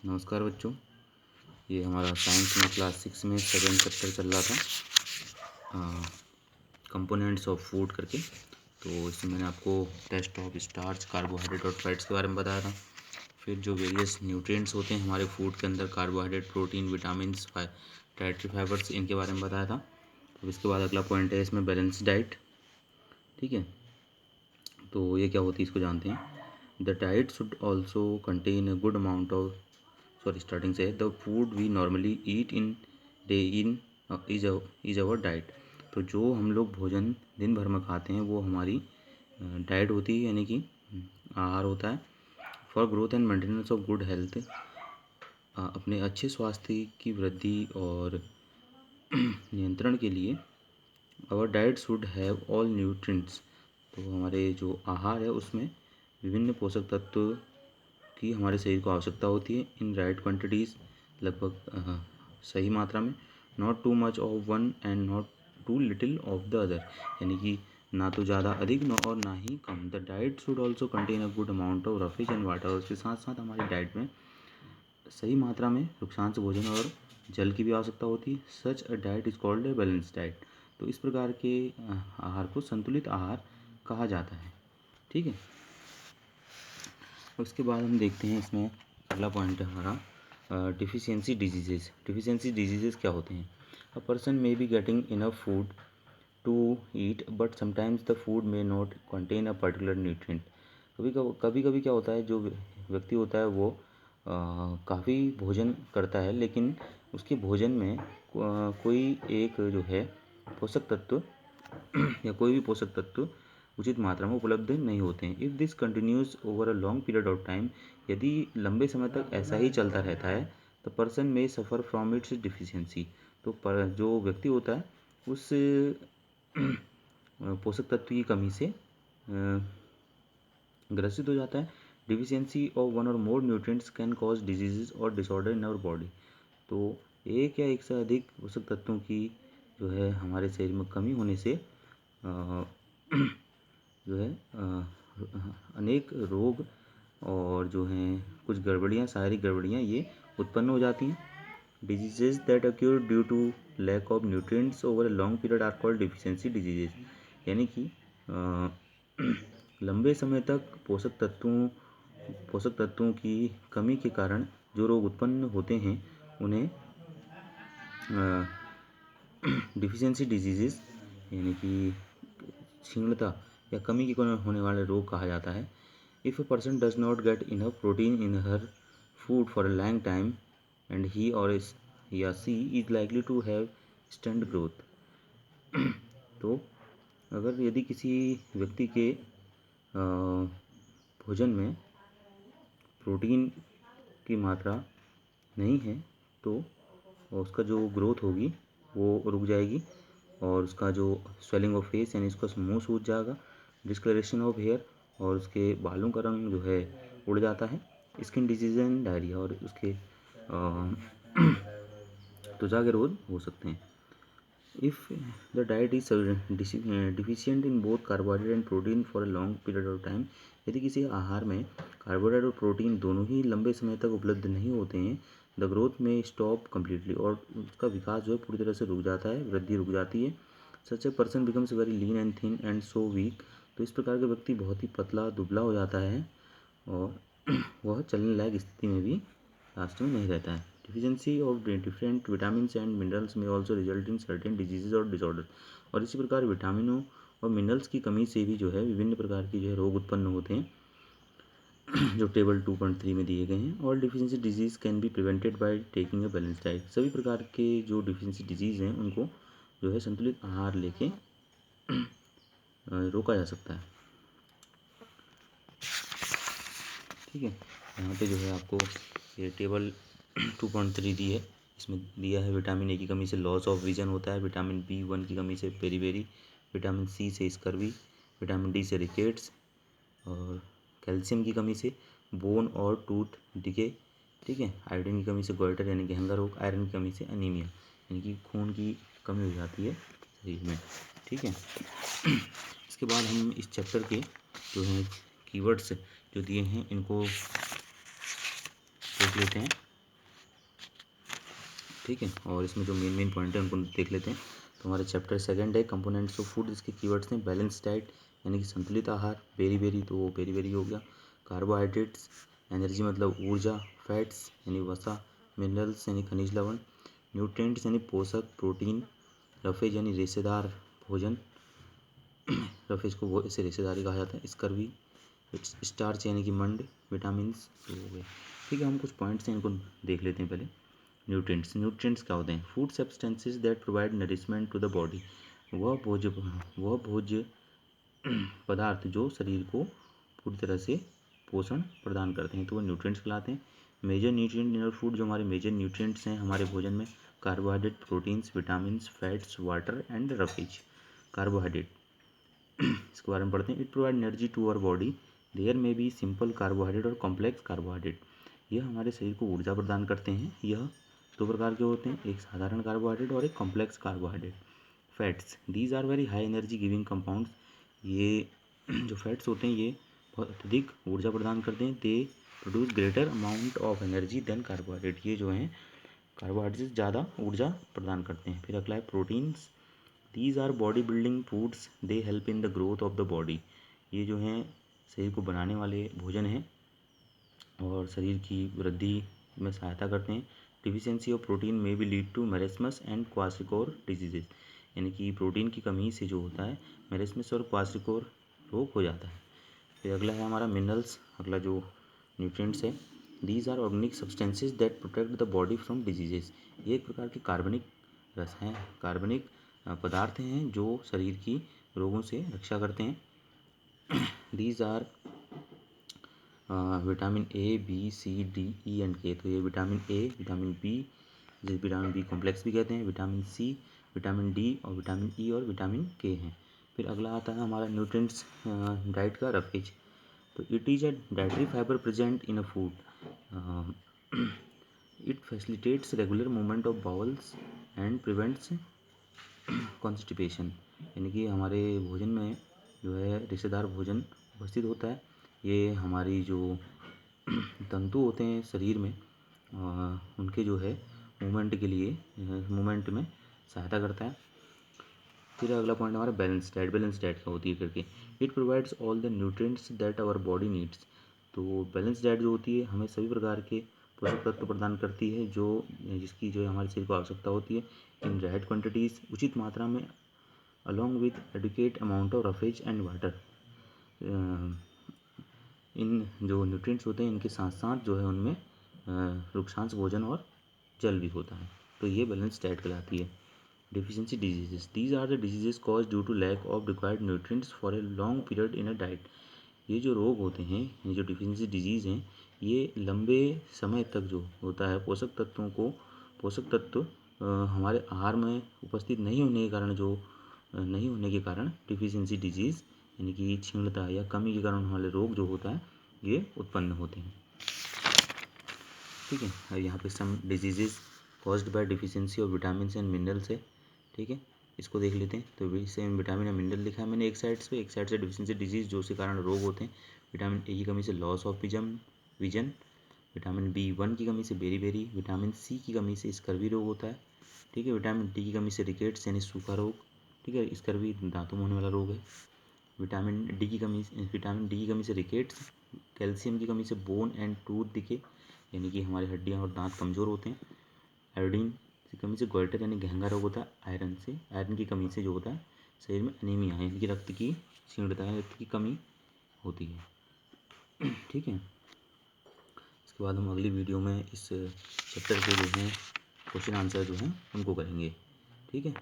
नमस्कार बच्चों, ये हमारा साइंस में क्लास 6 में सेकेंड चैप्टर चल रहा था, कंपोनेंट्स ऑफ फूड करके। तो इसमें मैंने आपको टेस्ट ऑफ स्टार्च, कार्बोहाइड्रेट और फैट्स के बारे में बताया था। फिर जो वेरियस न्यूट्रिएंट्स होते हैं हमारे फूड के अंदर, carbohydrate, protein, vitamins, dietary fibres, इनके बारे में बताया था। अब इसके बाद अगला पॉइंट है इसमें बैलेंस डाइट। ठीक है, तो ये क्या होती है इसको जानते हैं। The diet should also contain a good amount of starting से the food we normally eat in day in is our diet. तो जो हम लोग भोजन दिन भर में खाते हैं वो हमारी डाइट होती है, यानी कि आहार होता है। For growth and maintenance of good health, अपने अच्छे स्वास्थ्य की वृद्धि और नियंत्रण के लिए our diet should have all nutrients. तो हमारे जो आहार है उसमें विभिन्न पोषक तत्व की हमारे शरीर को आवश्यकता होती है। इन राइट क्वांटिटीज़, लगभग सही मात्रा में। Not too much of one and not too little of the other, यानी कि ना तो ज़्यादा अधिक और ना ही कम। The diet should also contain a good amount of roughage and water. और उसके साथ साथ हमारी डाइट में सही मात्रा में रुक्षांश भोजन और जल की भी आवश्यकता होती है। Such a diet is called a balance diet. तो इस प्रकार के आहार को संतुलित आहार कहा जाता है। ठीक है, उसके बाद हम देखते हैं इसमें अगला पॉइंट है हमारा डिफिशियंसी डिजीजेस। डिफिशियंसी डिजीजेस क्या होते हैं। A person may be getting enough food to eat but sometimes the food may not contain a particular nutrient. कभी कभी क्या होता है, जो व्यक्ति होता है वो काफ़ी भोजन करता है, लेकिन उसके भोजन में कोई एक जो है पोषक तत्व या कोई भी पोषक तत्व उचित मात्रा में उपलब्ध नहीं होते हैं। If this continues over a long period of time, यदि लंबे समय तक ऐसा ही चलता रहता है, तो पर्सन में सफ़र फ्रॉम इट्स डिफिशियंसी। तो जो व्यक्ति होता है उस पोषक तत्व की कमी से ग्रसित हो जाता है। डिफिशियंसी ऑफ वन और मोर न्यूट्रिएंट्स कैन कॉज डिजीजेस और डिसऑर्डर इन आवर बॉडी। तो एक या एक से अधिक पोषक तत्वों की जो है हमारे शरीर में कमी होने से जो है अनेक रोग और जो हैं कुछ गड़बड़ियाँ, शारीरिक गड़बड़ियाँ ये उत्पन्न हो जाती हैं। Diseases that occur due to lack of nutrients over a long period are called deficiency diseases. यानी कि लंबे समय तक पोषक तत्वों की कमी के कारण जो रोग उत्पन्न होते हैं उन्हें डिफिशियंसी डिजीजेस यानी कि क्षीणता या कमी के कारण होने वाले रोग कहा जाता है। If a person does not get enough protein in her food for a long time and he और या she is likely to have stunt growth. तो अगर यदि किसी व्यक्ति के भोजन में प्रोटीन की मात्रा नहीं है तो उसका जो ग्रोथ होगी वो रुक जाएगी और उसका जो स्वेलिंग ऑफ फेस यानी उसका मुंह सूज जाएगा, डिस्कलरेशन ऑफ हेयर और उसके बालों का रंग जो है उड़ जाता है, स्किन डिजीज एंड डायरिया और उसके त्वचा के रोग हो सकते हैं। If the diet is deficient in both carbohydrate and protein for a long period of time, यदि किसी आहार में कार्बोहाइड्रेट और प्रोटीन दोनों ही लंबे समय तक उपलब्ध नहीं होते हैं, द ग्रोथ में स्टॉप कम्प्लीटली और उसका विकास जो है पूरी तरह से रुक जाता है, वृद्धि रुक जाती है। Such a person becomes very lean and thin and so weak. तो इस प्रकार का व्यक्ति बहुत ही पतला दुबला हो जाता है और वह चलने लायक स्थिति में भी लास्ट में नहीं रहता है। Deficiency of different vitamins and minerals may also result in certain diseases और डिसऑर्डर। और इसी प्रकार विटामिनों और मिनरल्स की कमी से भी जो है विभिन्न प्रकार की जो है रोग उत्पन्न होते हैं जो टेबल 2.3 में दिए गए हैं। All deficiency disease can be prevented by taking a balance diet. सभी प्रकार के जो डिफिशियंसी डिजीज़ हैं उनको जो है संतुलित आहार लेके रोका जा सकता है। ठीक है, यहाँ पे जो है आपको ये टेबल 2.3 दी है। इसमें दिया है विटामिन ए की कमी से लॉस ऑफ विजन होता है, विटामिन B1 की कमी से पेरीबेरी, विटामिन C से स्कर्वी, विटामिन D से रिकेट्स और कैल्शियम की कमी से बोन और टूथ डिके। ठीक है, आयोडीन की कमी से गोइटर यानी कि हंगर रोग, आयरन की कमी से अनीमिया यानी कि खून की कमी हो जाती है शरीर में। ठीक है, इसके बाद हम इस चैप्टर के जो हैं कीवर्ड्स जो दिए हैं इनको देख लेते हैं। ठीक है। और इसमें जो मेन पॉइंट है उनको देख लेते हैं। तो हमारे चैप्टर सेकंड है कंपोनेंट्स ऑफ फूड, इसके कीवर्ड्स हैं बैलेंस डाइट यानी कि संतुलित आहार, बेरी बेरी तो बेरी बेरी हो गया, कार्बोहाइड्रेट्स एनर्जी मतलब ऊर्जा, फैट्स यानी वसा, मिनरल्स यानी खनिज लवण, न्यूट्रिएंट्स यानी पोषक प्रोटीन, रफेज यानी रेशेदार भोजन, रफेज को वो इसे रेशेदारी कहा जाता है, स्कर्वी, स्टार्च यानी कि मंड, विटामिन्स तो हो गए। ठीक है, हम कुछ पॉइंट्स हैं इनको देख लेते हैं पहले। न्यूट्रिएंट्स क्या होते हैं? Food substances that provide nourishment to the body, वह भोज्य पदार्थ जो शरीर को पूरी तरह से पोषण प्रदान करते हैं तो वो न्यूट्रिएंट्स कहलाते हैं। Major nutrient in our food, जो हमारे मेजर न्यूट्रिएंट्स हैं हमारे भोजन में, carbohydrate, proteins, vitamins, fats, water and roughage. Carbohydrate इसके बारे में पढ़ते हैं। It provide energy to our body, there may be simple carbohydrate और कॉम्प्लेक्स कार्बोहाइड्रेट। यह हमारे शरीर को ऊर्जा प्रदान करते हैं। यह दो प्रकार के होते हैं, एक साधारण कार्बोहाइड्रेट और एक complex carbohydrate. Fats, these are very high energy giving compounds, ये जो फैट्स होते हैं ये बहुत अत्यधिक ऊर्जा प्रदान करते हैं। They produce greater amount of energy than carbohydrate, ये जो हैं कार्बोहाइड्रेट से ज़्यादा ऊर्जा प्रदान करते हैं। फिर अगला है proteins, these our body building foods, they help in the growth of the body. ये जो हैं शरीर को बनाने वाले भोजन हैं और शरीर की वृद्धि में सहायता करते हैं। डिफिशियंसी ऑफ प्रोटीन में भी lead to marasmus and क्वासिकोर diseases, यानी कि प्रोटीन की कमी से जो होता है मेरेस्मस और क्वासिकोर रोग हो जाता है। फिर अगला है हमारा मिनरल्स, अगला जो न्यूट्रिएंट्स है। These are organic substances that protect the body from diseases, ये एक प्रकार के कार्बनिक रस हैं, कार्बनिक पदार्थ हैं जो शरीर की रोगों से रक्षा करते हैं। These are vitamin A, B, C, D, E and K, तो ये विटामिन ए, विटामिन बी, जिसे विटामिन बी कॉम्प्लेक्स भी कहते हैं, विटामिन सी, विटामिन डी और विटामिन ई और विटामिन के हैं। फिर अगला आता है हमारा न्यूट्रिएंट्स डाइट का रफेज। तो it is a dietary fibre present in a food, it facilitates regular movement of bowels and prevents constipation, यानी कि हमारे भोजन में जो है रेशेदार भोजन उपस्थित होता है। ये हमारी जो तंतु होते हैं शरीर में उनके जो है मूवमेंट के लिए मूवमेंट में सहायता करता है। फिर अगला पॉइंट हमारा बैलेंस डाइट। बैलेंस डाइट क्या होती है करके, it provides all the nutrients that our body needs. तो बैलेंस डाइट जो होती है हमें सभी प्रकार के पोषक तत्व प्रदान करती है जो जिसकी जो है हमारे शरीर को आवश्यकता होती है, इन राइट क्वान्टिटीज़, उचित मात्रा में, along with adequate amount of roughage and water. इन जो न्यूट्रिएंट्स होते हैं इनके साथ साथ जो है उनमें रुक्षांश भोजन और जल भी होता है, तो ये बैलेंस डाइट कहलाती है। Deficiency diseases, these are the diseases cause due to lack of required nutrients for a long period in a diet. ये जो रोग होते हैं, ये जो डिफिशियंसी डिजीज़ हैं, ये लंबे समय तक जो होता है पोषक तत्व हमारे आहार में उपस्थित नहीं होने के कारण नहीं होने के कारण डिफिशियंसी डिजीज़ यानी कि क्षीणता या कमी के कारण वाले रोग जो होता है ये उत्पन्न होते हैं। ठीक है, और यहाँ पे some diseases caused by deficiency of vitamin and minerals है। ठीक है, इसको देख लेते हैं। तो सेम विटामिन और मिनरल लिखा है मैंने एक साइड से डिफिशियंसी डिजीज जो से कारण रोग होते हैं। विटामिन ए की कमी से loss of vision, vitamin B1 की कमी से बेरी बेरी, विटामिन सी की कमी से स्कर्वी रोग होता है। ठीक है, विटामिन डी की कमी से रिकेट्स यानी सूखा रोग। ठीक है, स्कर्वी दांतों में होने वाला रोग है। विटामिन डी की कमी से रिकेट्स, कैल्शियम की कमी से बोन एंड टूथ डिके यानी कि हमारी हड्डियाँ और दांत कमज़ोर होते हैं। आयोडीन की कमी से गोइटर यानी गहंगा रोग होता है। आयरन की कमी से जो होता है शरीर में एनीमिया यानी कि रक्त की क्षीणता है, रक्त की कमी होती है। ठीक है, इसके बाद हम अगली वीडियो में इस चैप्टर के जो हैं क्वेश्चन आंसर जो हैं उनको करेंगे। ठीक है।